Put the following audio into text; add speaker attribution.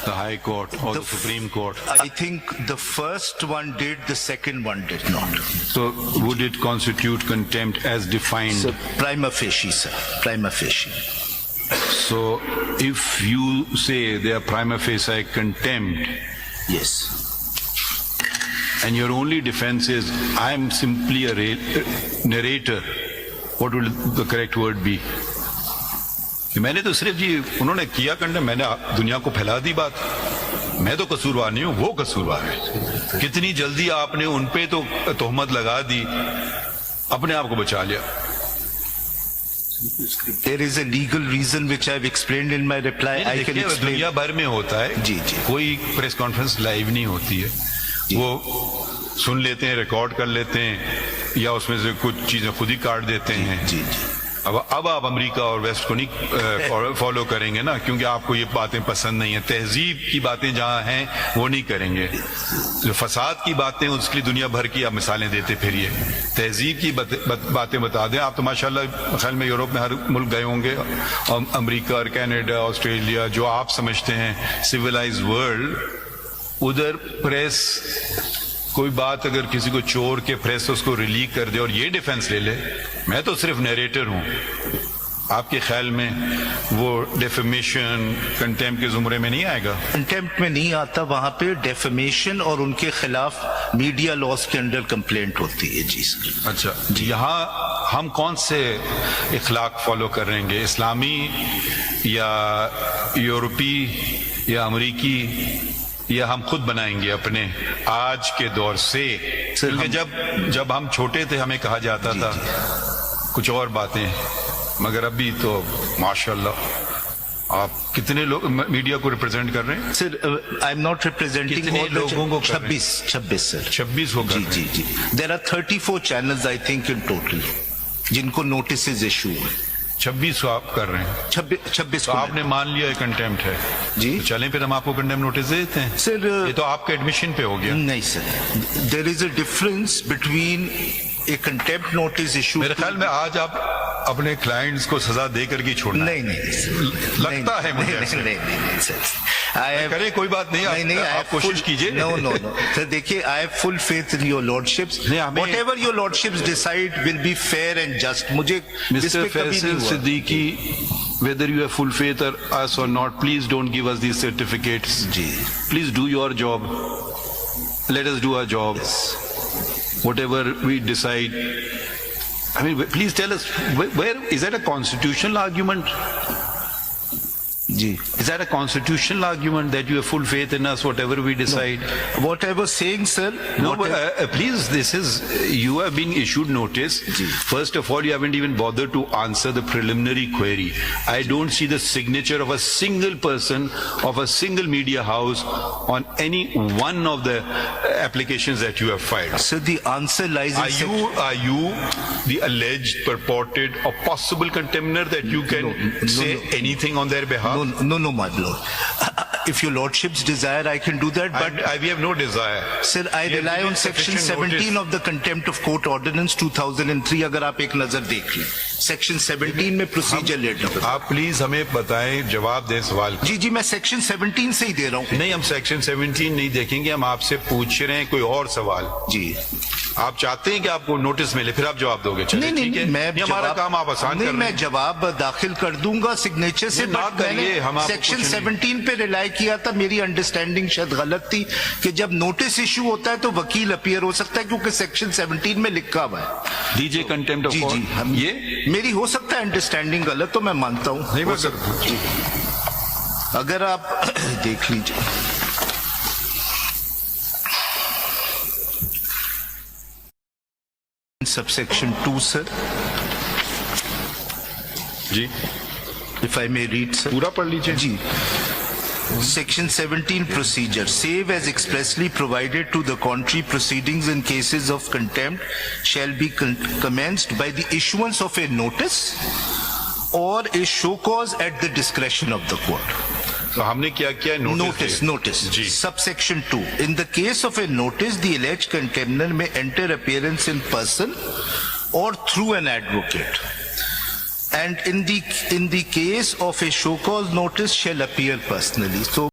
Speaker 1: The High Court or the Supreme Court?
Speaker 2: I think the first one did, the second one did not.
Speaker 1: So would it constitute contempt as defined?
Speaker 2: So prima facie, sir. Prima facie.
Speaker 1: So if you say they are prima facie contempt,
Speaker 2: Yes.
Speaker 1: and your only defense is I am simply a narrator, what will the correct word be? मैंने तो सिर्फ जी उन्होंने किया condemn, मैंने दुनिया को फैला दी बात, मैं तो कसूरवार नहीं हूं, वो कसूरवार है। कितनी जल्दी आपने उनपे तो तोहमत लगा दी, अपने आप को बचा लिया।
Speaker 2: There is a legal reason which I have explained in my reply. I can explain.
Speaker 1: दुनिया भर में होता है
Speaker 2: जी जी,
Speaker 1: कोई प्रेस कॉन्फ्रेंस लाइव नहीं होती है, वो सुन लेते हैं, रिकॉर्ड कर लेते हैं, या उसमें से कुछ चीजें खुद ही काट देते हैं।
Speaker 2: जी जी।
Speaker 1: अब आप अमेरिका और वेस्ट को नहीं फॉलो करेंगे ना, क्योंकि आपको ये बातें पसंद नहीं है। तहजीब की बातें जहां हैं वो नहीं करेंगे, जो फसाद की बातें उसके लिए दुनिया भर की आप मिसालें देते फिरिए। तहजीब की बातें बता दें। आप तो माशाल्लाह ख्याल में यूरोप में हर मुल्क गए होंगे, और अमेरिका और कनाडा, ऑस्ट्रेलिया, जो आप समझते हैं सिविलाइज वर्ल्ड, उधर प्रेस कोई बात अगर किसी को चोर के प्रेस उसको रिलीक कर दे और ये डिफेंस ले ले, मैं तो सिर्फ नरेटर हूं, आपके ख्याल में वो डेफेमेशन कंटेम्प्ट के जुमरे में नहीं आएगा?
Speaker 2: कंटेम्प्ट में नहीं आता, वहां पे डेफेमेशन और उनके खिलाफ मीडिया लॉस के अंडर कंप्लेंट होती है। जी सर।
Speaker 1: अच्छा, यहाँ हम कौन से इखलाक फॉलो करेंगे, इस्लामी या यूरोपी या अमरीकी, या हम खुद बनाएंगे अपने आज के दौर से? क्योंकि जब हम छोटे थे हमें कहा जाता था कुछ और बातें, मगर अभी तो माशाल्लाह आप कितने लोग मीडिया को रिप्रेजेंट कर रहे हैं?
Speaker 2: Sir I am not representing
Speaker 1: कितने लोगों को?
Speaker 2: 26 सर।
Speaker 1: 26 हो गए?
Speaker 2: जी जी। There are 34 channels I think in total जिनको नोटिस इशू हुए।
Speaker 1: 26 को आप कर रहे हैं?
Speaker 2: 26
Speaker 1: तो आपने मान लिया कंटेम्प्ट है
Speaker 2: जी,
Speaker 1: तो चलें फिर हम आपको कंटेम्प्ट नोटिस दे देते हैं।
Speaker 2: सर
Speaker 1: ये तो आपके एडमिशन पे हो गया।
Speaker 2: नहीं sir, there is a difference between a contempt notice issue.
Speaker 1: मेरे ख्याल में आज आप अपने क्लाइंट्स को सजा दे करके छोड़ना
Speaker 2: नहीं
Speaker 1: लगता है मुझे।
Speaker 2: नहीं सर,
Speaker 1: करें कोई बात नहीं, आप कोशिश कीजिए।
Speaker 2: नो सर, देखिए I have full faith in your lordships, whatever your lordships decide will be fair and just. मुझे
Speaker 1: mister Faisal Siddiqui, whether you have full faith or us or not, please don't give us these certificates.
Speaker 2: जी,
Speaker 1: please do your job, let us do our job. Whatever we decide, I mean, please tell us, where is that a constitutional argument?
Speaker 2: जी,
Speaker 1: is that a constitutional argument that you have full faith in us, whatever we decide?
Speaker 2: No. What I was saying, sir.
Speaker 1: No, please, this is, you have been issued notice. First of all, you haven't even bothered to answer the preliminary query. I don't see the signature of a single person of a single media house on any one of the applications that you have filed.
Speaker 2: So the answer lies in...
Speaker 1: Are you the alleged, purported or possible contender that you can say anything on their behalf?
Speaker 2: No, my lord. If your lordships desire, I can do that, but
Speaker 1: we have no desire.
Speaker 2: Sir, I rely on section 17 of the contempt of court ordinance 2003. अगर आप एक नजर देख लें, section 17 में procedure letter.
Speaker 1: आप please हमें बताएं, जवाब दें सवाल का।
Speaker 2: जी, मैं सेक्शन 17 से ही दे रहा हूँ।
Speaker 1: नहीं, हम सेक्शन 17 नहीं देखेंगे, हम आपसे पूछ रहे हैं कोई और सवाल।
Speaker 2: जी,
Speaker 1: आप चाहते हैं कि आपको नोटिस मिले, फिर आप जवाब दोगे?
Speaker 2: नहीं, मैं
Speaker 1: हमारा काम आप आसान कर रहे हैं।
Speaker 2: मैं जवाब दाखिल कर दूंगा सिग्नेचर से, बट मैंने सेक्शन 17 पे रिलाई किया था। मेरी अंडरस्टैंडिंग शायद गलत थी कि जब नोटिस इशू होता है तो वकील अपीयर हो सकता है, क्योंकि सेक्शन 17 में लिखा हुआ है।
Speaker 1: दीजिए कंटेम्प्ट ऑफ कोर्ट।
Speaker 2: जी, ये मेरी हो सकता है अंडरस्टैंडिंग गलत, तो मैं मानता हूँ। अगर आप देख लीजिए, subsection 2 sir,
Speaker 1: ji,
Speaker 2: if I may read sir,
Speaker 1: पूरा पढ़ लीजिए।
Speaker 2: जी, section 17 procedure, save as expressly provided to the contrary, proceedings in cases of contempt shall be commenced by the issuance of a notice or a show cause at the discretion of the court.
Speaker 1: तो हमने क्या किया?
Speaker 2: Notice जी। Subsection 2, in the case of a notice, the alleged contender may enter appearance in person or through an advocate, and in the case of a show cause notice shall appear personally. So